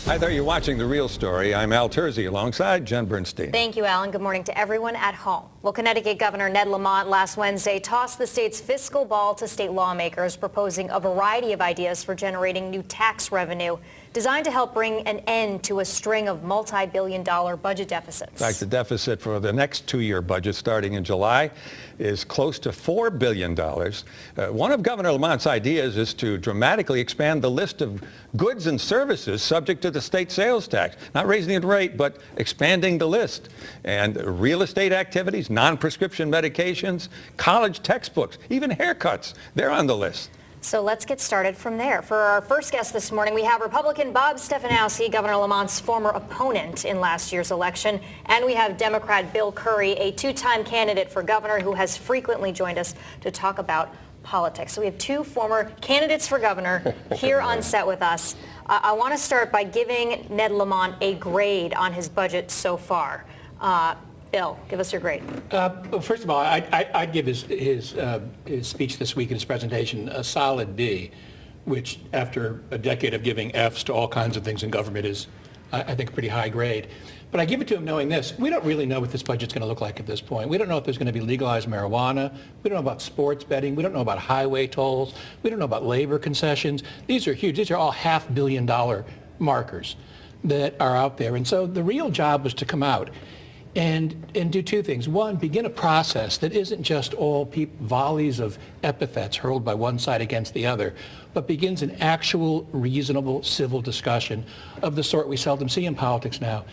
Hi there, you're watching The Real Story. I'm Al Terzi alongside Jen Bernstein. Thank you, Alan. Good morning to everyone at home. Well, Connecticut Governor Ned Lamont last Wednesday tossed the state's fiscal ball to state lawmakers, proposing a variety of ideas for generating new tax revenue designed to help bring an end to a string of multi-billion-dollar budget deficits. In fact, the deficit for the next two-year budget starting in July is close to $4 billion. One of Governor Lamont's ideas is to dramatically expand the list of goods and services subject to the state sales tax. Not raising the rate, but expanding the list. And real estate activities, non-prescription medications, college textbooks, even haircuts, they're on the list. So let's get started from there. For our first guest this morning, we have Republican Bob Stefanowski, Governor Lamont's former opponent in last year's election. And we have Democrat Bill Curry, a two-time candidate for governor who has frequently joined us to talk about politics. So we have two former candidates for governor here on set with us. I want to start by giving Ned Lamont a grade on his budget so far. Bill, give us your grade. Well, first of all, I'd give his speech this week in his presentation a solid B, which after a decade of giving Fs to all kinds of things in government is, I think, a pretty high grade. But I give it to him knowing this. We don't really know what this budget's going to look like at this point. We don't know if there's going to be legalized marijuana. We don't know about sports betting. We don't know about highway tolls. We don't know about labor concessions. These are huge. These are all $500 million markers that are out there. And so the real job was to come out and do two things. One, begin a process that isn't just all volleys of epithets hurled by one side against the other, but begins an actual, reasonable, civil discussion of the sort we seldom see in politics now.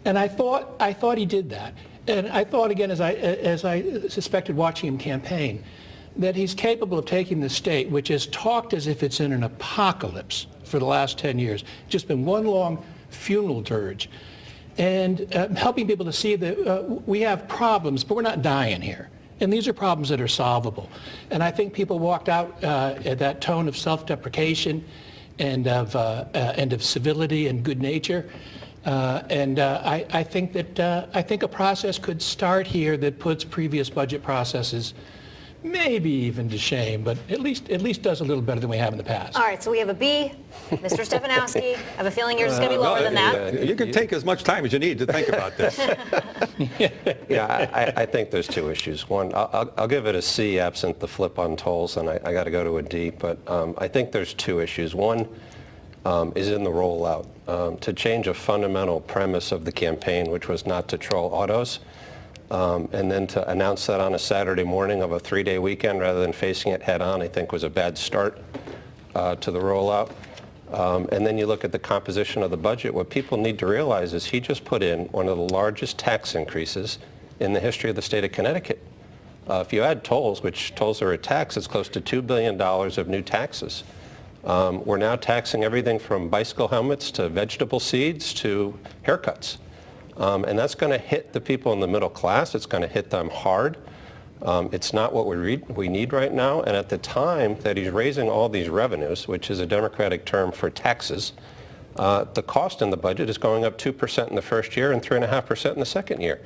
And I thought he did that. And I thought, again, as I suspected watching him campaign, that he's capable of taking the state, which has talked as if it's in an apocalypse for the last 10 years, just been one long funeral dirge, and helping people to see that we have problems, but we're not dying here. And these are problems that are solvable. And I think people walked out at that tone of self-deprecation and of civility and good nature. I think a process could start here that puts previous budget processes maybe even to shame, but at least does a little better than we have in the past. All right, so we have a B. Mr. Stefanowski, I have a fell yours is going to be lower than that. You can take as much time as you need to think about this. Yeah, I think there's two issues. One, I'll give it a C absent the flip on tolls, and I got to go to a D, but I think there's two issues. One is in the rollout. To change a fundamental premise of the campaign, which was not to troll autos, and then to announce that on a Saturday morning of a three-day weekend rather than facing it head-on, I think was a bad start to the rollout. And then you look at the composition of the budget. What people need to realize is he just put in one of the largest tax increases in the history of the state of Connecticut. If you add tolls, which tolls are a tax, it's close to $2 billion of new taxes. We're now taxing everything from bicycle helmets to vegetable seeds to haircuts. And that's going to hit the people in the middle class. It's going to hit them hard. It's not what we need right now. And at the time that he's raising all these revenues, which is a Democratic term for taxes, the cost in the budget is going up 2% in the first year and 3.5% in the second year.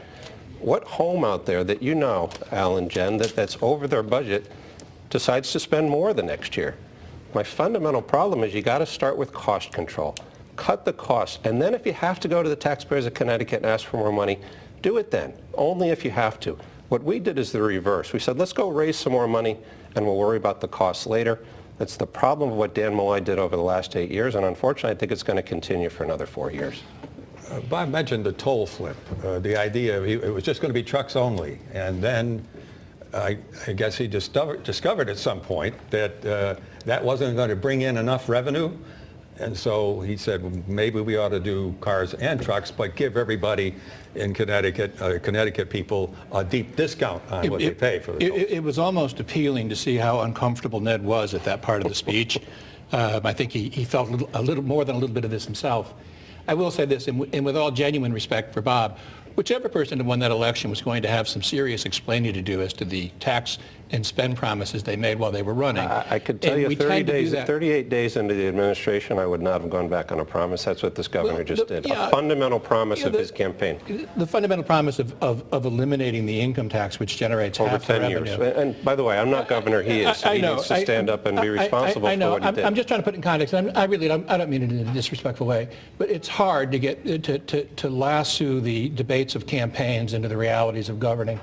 What home out there that you know, Al and Jen, that's over their budget decides to spend more the next year? My fundamental problem is you got to start with cost control. Cut the costs, and then if you have to go to the taxpayers of Connecticut and ask for more money, do it then, only if you have to. What we did is the reverse. We said, let's go raise some more money, and we'll worry about the costs later. That's the problem of what Dan Malloy did over the last 8 years, and unfortunately, I think it's going to continue for another 4 years. Bob mentioned the toll flip, the idea it was just going to be trucks only, and then I guess he discovered at some point that that wasn't going to bring in enough revenue. And so he said, well, maybe we ought to do cars and trucks, but give everybody in Connecticut, Connecticut people, a deep discount on what they pay for the tolls. It was almost appealing to see how uncomfortable Ned was at that part of the speech. I think he felt a little more than a little bit of this himself. I will say this, and with all genuine respect for Bob, whichever person won that election was going to have some serious explaining to do as to the tax and spend promises they made while they were running. I could tell And you we 30 tend to do days, that. 38 days into the administration, I would not have gone back on a promise. That's what this governor just did. yeah, A fundamental promise of the- his campaign. The fundamental promise of eliminating the income tax, which generates Over half the 10 years. revenue. And by the way, I'm not governor, he is. So I he know. needs to stand up and be responsible I know. for what he did. I'm just trying to put it in context. I don't mean it in a disrespectful way, but it's hard to get to lasso the debates of campaigns into the realities of governing.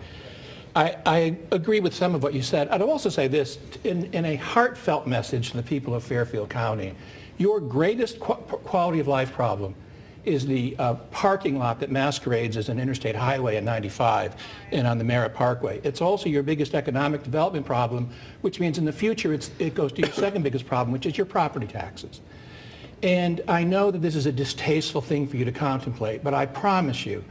I agree with some of what you said. I'd also say this, in a heartfelt message to the people of Fairfield County, your greatest quality of life problem is the parking lot that masquerades as an interstate highway at 95 and on the Merritt Parkway. It's also your biggest economic development problem, which means in the future it goes to your second biggest problem, which is your property taxes. And I know that this is a distasteful thing for you to contemplate, but I promise you,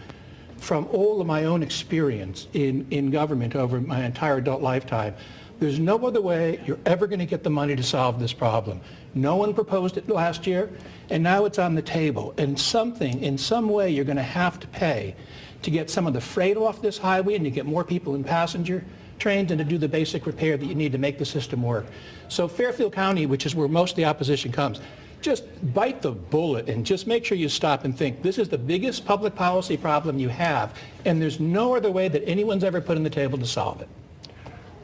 from all of my own experience in government over my entire adult lifetime, there's no other way you're ever going to get the money to solve this problem. No one proposed it last year, and now it's on the table. And in some way, you're going to have to pay to get some of the freight off this highway and to get more people in passenger trains and to do the basic repair that you need to make the system work. So Fairfield County, which is where most of the opposition comes, just bite the bullet and just make sure you stop and think. This is the biggest public policy problem you have, and there's no other way that anyone's ever put on the table to solve it.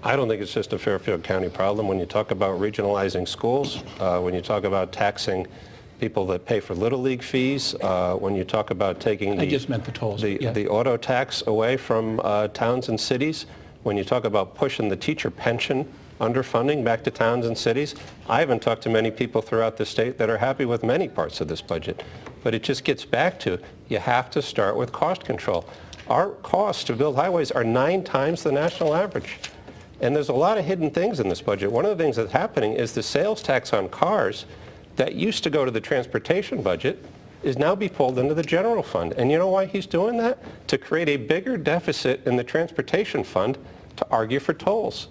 I don't think it's just a Fairfield County problem. When you talk about regionalizing schools, when you talk about taxing people that pay for Little League fees, when you talk about taking I just meant the tolls. Yeah. the auto tax away from towns and cities, when you talk about pushing the teacher pension underfunding back to towns and cities, I haven't talked to many people throughout the state that are happy with many parts of this budget. But it just gets back to, you have to start with cost control. Our costs to build highways are 9 times the national average. And there's a lot of hidden things in this budget. One of the things that's happening is the sales tax on cars that used to go to the transportation budget is now be pulled into the general fund. And you know why he's doing that? To create a bigger deficit in the transportation fund to argue for tolls.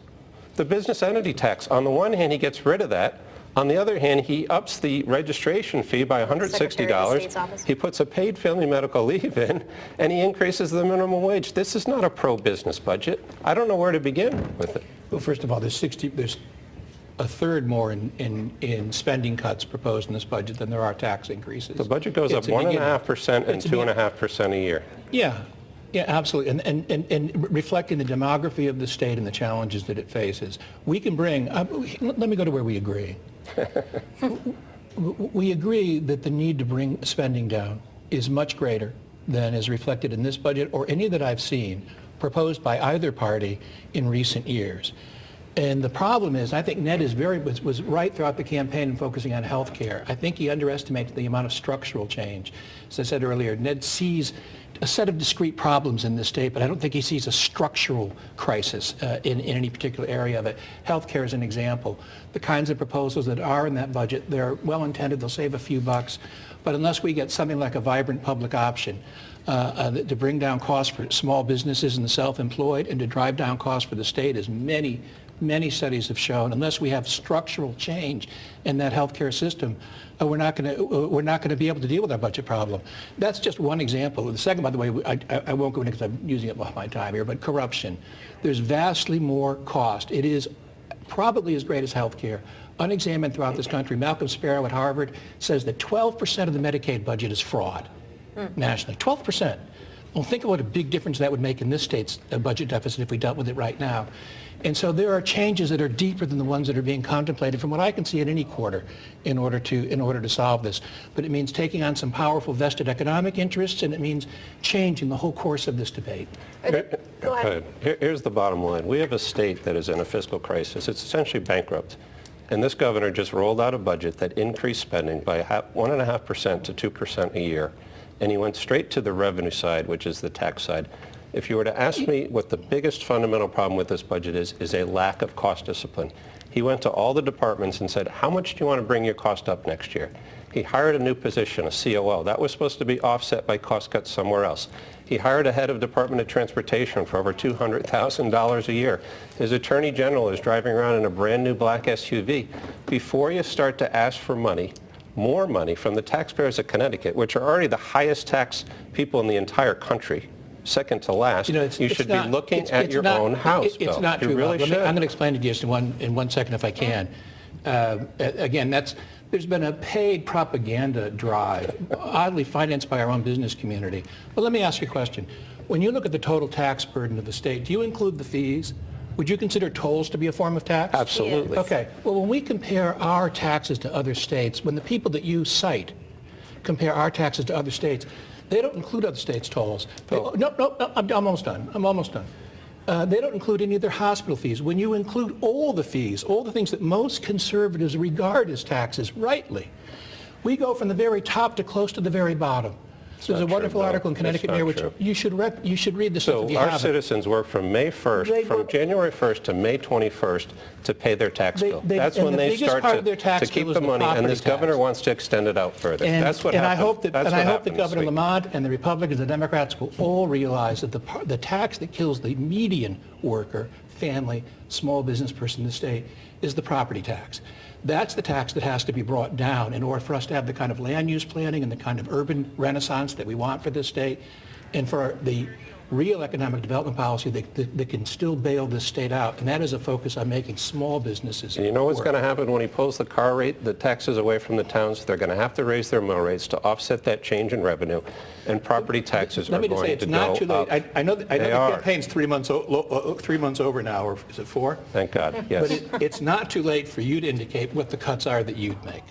The business entity tax, on the one hand, he gets rid of that. On the other hand, he ups the registration fee by Secretary of State's $160. office. He puts a paid family medical leave in, and he increases the minimum wage. This is not a pro-business budget. I don't know where to begin with it. Well, first of all, there's a third more in spending cuts proposed in this budget than there are tax increases. The budget goes up It's a beginning. 1.5% and It's a beginning. 2.5% a year. Yeah, absolutely. And reflecting the demography of the state and the challenges that it faces, we can bring, let me go to where we agree. We agree that the need to bring spending down is much greater than is reflected in this budget or any that I've seen proposed by either party in recent years. And the problem is, I think Ned was right throughout the campaign in focusing on health care. I think he underestimated the amount of structural change. As I said earlier, Ned sees a set of discrete problems in this state, but I don't think he sees a structural crisis in any particular area of it. Health care is an example. The kinds of proposals that are in that budget, they're well-intended, they'll save a few bucks, but unless we get something like a vibrant public option to bring down costs for small businesses and the self-employed and to drive down costs for the state, as many studies have shown, unless we have structural change in that healthcare system, we're not going to be able to deal with our budget problem. That's just one example. The second, by the way, I won't go into because I'm using up my time here, but corruption. There's vastly more cost. It is probably as great as healthcare. Unexamined throughout this country, Malcolm Sparrow at Harvard says that 12% of the Medicaid budget is fraud nationally. 12%. Well, think of what a big difference that would make in this state's budget deficit if we dealt with it right now. And so there are changes that are deeper than the ones that are being contemplated from what I can see at any quarter in order to solve this. But it means taking on some powerful vested economic interests, and it means changing the whole course of this debate. Go ahead. Here's the bottom line. We have a state that is in a fiscal crisis. It's essentially bankrupt. And this governor just rolled out a budget that increased spending by 1.5% to 2% a year. And he went straight to the revenue side, which is the tax side. If you were to ask me what the biggest fundamental problem with this budget is a lack of cost discipline. He went to all the departments and said, how much do you want to bring your cost up next year? He hired a new position, a COO. That was supposed to be offset by cost cuts somewhere else. He hired a head of Department of Transportation for over $200,000 a year. His attorney general is driving around in a brand new black SUV. Before you start to ask for money, more money from the taxpayers of Connecticut, which are already the highest tax people in the entire country, second to last. You know, You should be looking at your own house, It's Bill. not You true. really Bob. should. I'm going to explain it to you just in one second if I can. Again, there's been a paid propaganda drive, oddly financed by our own business community. But let me ask you a question. When you look at the total tax burden of the state, do you include the fees? Would you consider tolls to be a form of tax? Absolutely. Okay. Well, when we compare our taxes to other states, when the people that you cite compare our taxes to other states, they don't include other states' tolls. No, I'm almost done. They don't include any of their hospital fees. When you include all the fees, all the things that most conservatives regard as taxes, rightly, we go from the very top to close to the very bottom. There's a wonderful article in Connecticut Mayor, which you should read this stuff if you So our haven't. citizens work from May 1st, from January 1st to May 21st to pay their tax bill. That's and when the they biggest start part of their to tax keep bill the is the money, and property this governor tax. wants to extend it out further. And That's what I happened. hope that That's what that happened this Governor week. Lamont and the Republicans and Democrats will all realize that the tax that kills the median worker, family, small business person in the state is the property tax. That's the tax that has to be brought down in order for us to have the kind of land use planning and the kind of urban renaissance that we want for this state, and for the real economic development policy that can still bail this state out. And that is a focus on making small businesses And you know what's work. going to happen when he pulls the taxes away from the towns? They're going to have to raise their mill rates to offset that change in revenue, and property taxes are Let me just say, going it's to not too go late. up. I know the They are. campaign's 3 months over now, or is it 4? Thank God, But yes. it's not too late for you to indicate what the cuts are that you'd make.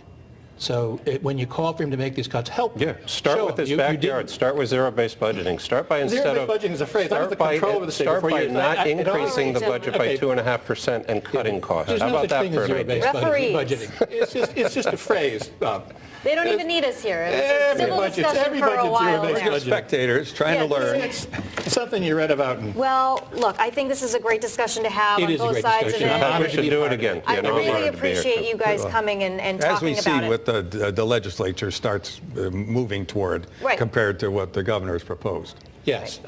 So when you call for him to make these cuts, help him. Yeah, start Show with him. his You backyard. Start with zero-based budgeting. Start by instead of... Zero-based budgeting is a phrase. That was the control of the state Start before by you- not increasing the All right, budget by okay. 2.5% and cutting costs. There's How no about such that thing for as an idea? zero-based Referees. budgeting. It's just a phrase, Bob. They don't even need us here. It's a civil discussion for a while zero-based now. budgeting. Spectators trying to Yeah, learn. It's something you read about in... Well, look, I think this is a great discussion to have It on is a both great sides of discussion. it. I'm honored We to should be a do part it of again. I Yeah, no, I'm really honored to be here, appreciate too. you guys coming and As talking we see about it. what the legislature starts moving toward Right. compared to what the governor has proposed. Yes,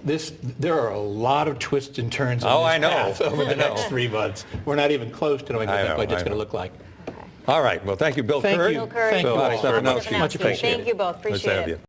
there are a lot of twists and turns Oh, I on this know. path over the I know. next 3 months. We're not even close to knowing what I that know, budget's I going to know. look like. All right. Well, thank you, Bill Thank Curry. you. Bill Curry. Thank you Bill all. Stefanowski. Stefanowski. Much appreciated. Thank you both. Nice to Appreciate have it. you.